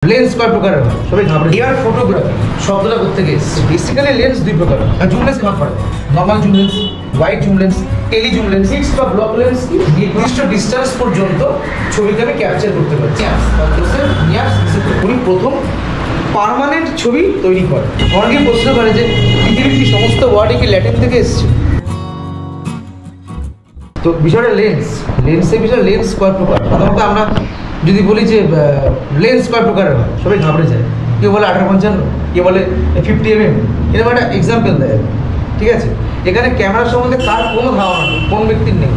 Lens কয় প্রকারের হয় সবাই ঘাবড়ে। এয়ার ফটোগ্রাফি শব্দটা কোত্থেকে এসেছে? বেসিক্যালি লেন্স দুই প্রকার হয়। জুম লেন্স ভাগ করে, normal zoom lens, wide zoom lens, tele zoom lens. Fixed বা ব্লক লেন্স কি নির্দিষ্ট ডিস্টেন্স পর্যন্ত ছবিকে আমি ক্যাপচার করতে পারছি। উনি প্রথম পার্মানেন্ট ছবি তৈরি করে। অনেকে প্রশ্ন করে যে পৃথিবীর কি সমস্ত ওয়ার্ডে কি ল্যাটিন থেকে এসেছে? তো বিষয়টা লেন্সের বিষয়। লেন্স কয় প্রকার? প্রথমত আমরা যদি বলি যে লেন্স কয় প্রকারের হয় সবাই ঘাবড়ে যায়। কেউ বলে 18-55, কেউ বলে 50mm, এরকম একটা এক্সাম্পল দেয়। ঠিক আছে, এখানে ক্যামেরার সম্বন্ধে কার কোনো ধারণা নেই, কোন ব্যক্তির নেই,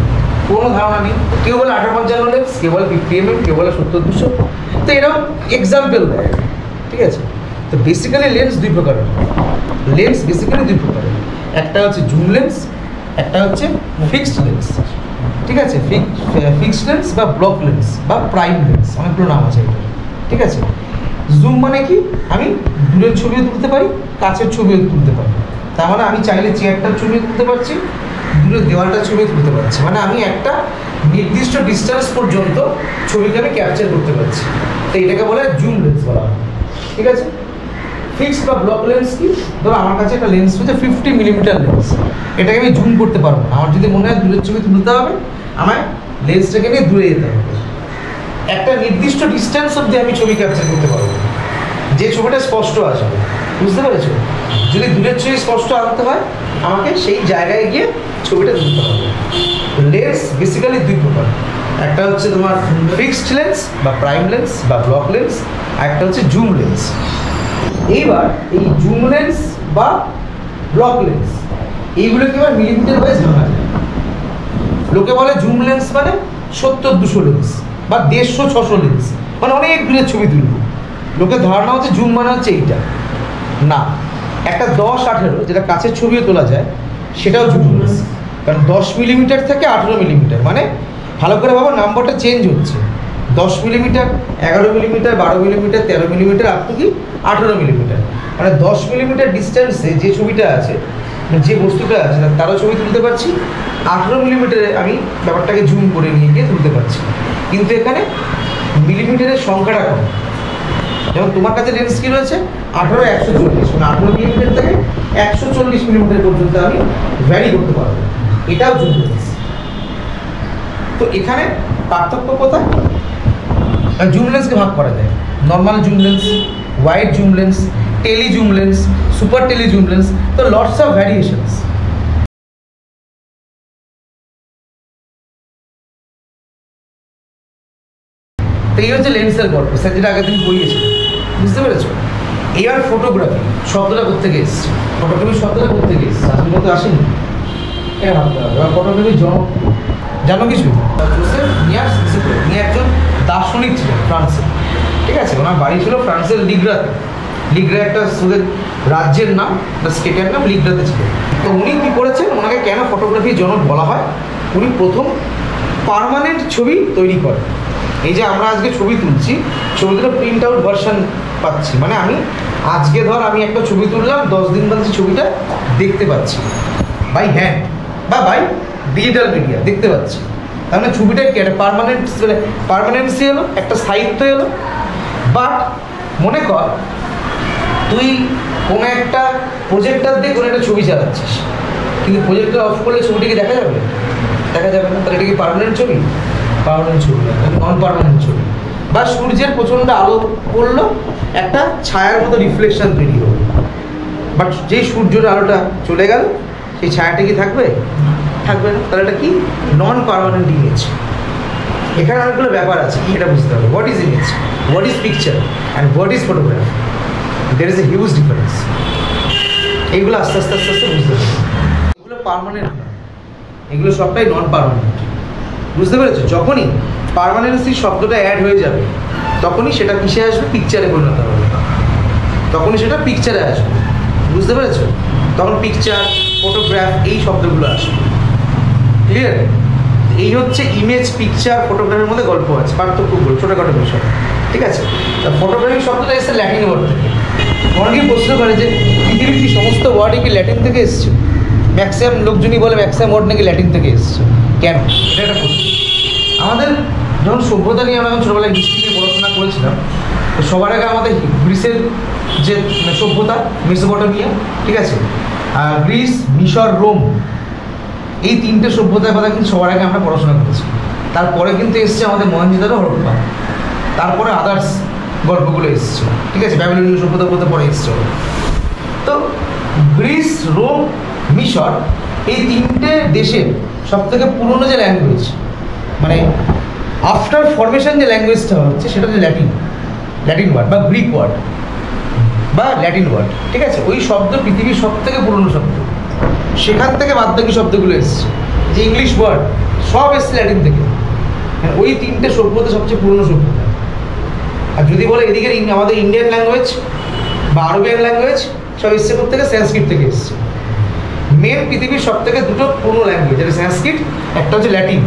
কোনো ধারণা নেই। কেউ বলে 18-55 লেন্স, কেউ বলে 50mm, কেউ বলে 70-200। তো এরকম এক্সাম্পল দেয়। ঠিক আছে, তো বেসিক্যালি লেন্স দুই প্রকারের। লেন্স বেসিক্যালি দুই প্রকারের, একটা হচ্ছে জুম লেন্স, একটা হচ্ছে ফিক্সড লেন্স। ঠিক আছে, ফিক্সড লেন্স বা ব্লক লেন্স বা প্রাইম লেন্স, অনেকগুলো নাম আছে এটা। ঠিক আছে, জুম মানে কি আমি দূরের ছবিও তুলতে পারি, কাছের ছবিও তুলতে পারি। তার মানে আমি চাইলে চেয়ারটার ছবি তুলতে পারছি, দূরের দেওয়ালটার ছবি তুলতে পারছি। মানে আমি একটা নির্দিষ্ট ডিস্টেন্স পর্যন্ত ছবিকে আমি ক্যাপচার করতে পারছি। তো এটাকে বলে জুম লেন্স বলা হয়। ঠিক আছে, ফিক্সড বা ব্লক লেন্স কি? ধরো আমার কাছে একটা লেন্স হচ্ছে 50mm লেন্স, এটাকে আমি জুম করতে পারবো না। আমার যদি মনে হয় দূরের ছবি তুলতে হবে, আমায় লেন্সটাকে নিয়ে দূরে যেতে হবে। একটা নির্দিষ্ট ডিস্টেন্স অবধি আমি ছবি ক্যাপচার করতে পারবো, যে ছবিটা স্পষ্ট আসবে। বুঝতে পেরেছো? যদি দূরের ছবি স্পষ্ট আনতে হয়, আমাকে সেই জায়গায় গিয়ে ছবিটা তুলতে হবে। লেন্স বেসিক্যালি দুই প্রকার, একটা হচ্ছে তোমার ফিক্সড লেন্স বা প্রাইম লেন্স বা ব্লক লেন্স, আর একটা হচ্ছে জুম লেন্স। এইবার এই জুম লেন্স বা ব্লক লেন্স এইগুলোকে এবার মিলিমিটার ওয়াইজ ভাঙা যায়। লোকে বলে জুম লেন্স মানে 70-200 লেন্স বা 150-600 লেন্স, মানে অনেক দূরের ছবি তুলব। লোকের ধারণা হচ্ছে জুম মানে হচ্ছে এইটা না, একটা 10-18 যেটা কাছের ছবিও তোলা যায় সেটাও জুম লেন্স। কারণ 10mm থেকে 18mm, মানে ভালো করে ভাবো নাম্বারটা চেঞ্জ হচ্ছে। 10mm, 11mm, 12mm, 13mm, up to কি 18mm। মানে 10mm ডিস্টেন্সে যে ছবিটা আছে, যে বস্তুটা আছে তারও ছবি তুলতে পারছি। 18mm আমি ব্যাপারটাকে জুম করে নিয়ে গিয়ে তুলতে পারছি। কিন্তু এখানে মিলিমিটারের সংখ্যাটা কম। যেমন তোমার কাছে লেন্স কি রয়েছে 18-140, মানে 18mm থেকে 140mm পর্যন্ত আমি ভ্যারি করতে পারবো, এটাও জুম লেন্স। তো এখানে পার্থক্য কোথায়? জুম লেন্সকে ভাগ করা যায় normal zoom lens, wide zoom lens, tele zoom lens, super tele zoom lens. তো লটস অফ ভ্যারিয়েশনস। তো এই হচ্ছে লেন্সের গল্প, স্যার যেটা আগের দিন বলিয়েছিল। বুঝতে পেরেছো? এয়ার ফটোগ্রাফি শব্দটা কোত্থেকে এসেছে? ফটোগ্রাফি শব্দটা কোত্থেকে এসেছে? আজকের মতো আসেনি, কেন ভাবতে হবে? এবার ফটোগ্রাফির জনক জানো কিছু? জোসেফ নিয়ার্স উনি একজন দার্শনিক ছিলেন ফ্রান্সে। ঠিক আছে, ওনার বাড়ি ছিল ফ্রান্সের লিগ্রাতে। লিগ্রা একটা ওদের রাজ্যের নাম, স্টেটের নাম লিগ্রাতে ছিল। তো উনি কী করেছেন, ওনাকে কেন ফটোগ্রাফির জনক বলা হয়? উনি প্রথম পার্মানেন্ট ছবি তৈরি করেন। এই যে আমরা আজকে ছবি তুলছি, ছবিগুলো প্রিন্ট আউট ভার্সন পাচ্ছি। মানে আমি আজকে আমি একটা ছবি তুললাম, 10 দিন বাদে ছবিটা দেখতে পাচ্ছি বাই হ্যান্ড বা বাই ডিজিটাল মিডিয়া দেখতে পাচ্ছি। তার মানে ছবিটা কি একটা পার্মানেন্সি এলো, একটা স্থায়িত্ব এলো। বাট মনে কর তুই কোনো একটা প্রজেক্টর দিয়ে কোনো একটা ছবি চালাচ্ছিস, কিন্তু প্রজেক্টর অফ করলে ছবিটিকে দেখা যাবে? দেখা যাবে না। তাহলে এটা কি পার্মানেন্ট ছবি? পার্মানেন্ট ছবি না, নন পার্মানেন্ট ছবি। বা সূর্যের প্রচণ্ড আলো পড়লো, একটা ছায়ার মতো রিফ্লেকশন তৈরি হলো, বাট যেই সূর্যের আলোটা চলে গেল সেই ছায়াটা কি থাকবে? থাকবে না। তাহলে এটা কি নন পার্মানেন্ট ইমেজ। এখানে অনেকগুলো ব্যাপার আছে, এটা বুঝতে হবে। What is image, what is picture and what is photograph, there is a huge difference. এইগুলো আস্তে আস্তে আস্তে আস্তে বুঝতে হবে। এগুলো পার্মানেন্ট না, এগুলো সবটাই নন পার্মানেন্ট। বুঝতে পেরেছো? যখনই পার্মানেন্সি শব্দটা অ্যাড হয়ে যাবে, তখনই সেটা কিসে আসবে? পিকচারে পরিণত হবে, তখনই সেটা পিকচারে আসবে। বুঝতে পেরেছো? তখন পিকচার, ফটোগ্রাফ এই শব্দগুলো আসবে। ক্লিয়ার? এই হচ্ছে ইমেজ, পিকচার, ফটোগ্রাফির মধ্যে গল্প আছে, পার্থক্যগুলো ছোটোখাটো বিষয়। ঠিক আছে, ফটোগ্রাফি শব্দটা এসেছে ল্যাটিন ওয়ার্ড থেকে। অনেকেই প্রশ্ন করে যে পৃথিবীর কি সমস্ত ওয়ার্ডই কি ল্যাটিন থেকে এসছে? ম্যাক্সিমাম লোকজনই বলে ম্যাক্সিমাম ওয়ার্ড নাকি ল্যাটিন থেকে এসছে। কেন? এটা একটা প্রশ্ন। আমাদের যখন সভ্যতা নিয়ে আমরা যখন ছোটোবেলায় হিস্ট্রি নিয়ে পড়াশোনা করেছিলাম, তো সবার আগে আমাদের গ্রিসের যে সভ্যতা মেসোপটেমিয়া, ঠিক আছে, গ্রিস, মিশর, রোম, এই তিনটে সভ্যতার কথা কিন্তু সবার আগে আমরা পড়াশোনা করেছি। তারপরে কিন্তু এসছে আমাদের মহেঞ্জোদারো, হরপ্পা, তারপরে আদার্স গল্পগুলো এসছে, ঠিক আছে, ব্যাবিলনীয় সভ্যতা বলতে পরে এসছে। তো গ্রিস, রোম, মিশর, এই তিনটে দেশের সবথেকে পুরনো যে ল্যাঙ্গুয়েজ, মানে আফটার ফরমেশন যে ল্যাঙ্গুয়েজটা হচ্ছে সেটা হচ্ছে ল্যাটিন ওয়ার্ড বা গ্রিক ওয়ার্ড বা ল্যাটিন ওয়ার্ড, ঠিক আছে। ওই শব্দ পৃথিবীর সব থেকে পুরনো শব্দ, সেখান থেকে বাদবাকি শব্দগুলো এসছে। যে ইংলিশ ওয়ার্ড সব এসছে ল্যাটিন থেকে। ওই তিনটে সভ্যতা সবচেয়ে পুরনো সভ্যতা। আর যদি বলে এদিকে আমাদের ইন্ডিয়ান ল্যাঙ্গুয়েজ বা আরবিয়ান ল্যাঙ্গুয়েজ সব এসছে থেকে সংস্কৃত থেকে এসছে। মেন পৃথিবীর সব থেকে দুটো পুরনো ল্যাঙ্গুয়েজ, যেটা সংস্কৃত, একটা হচ্ছে ল্যাটিন।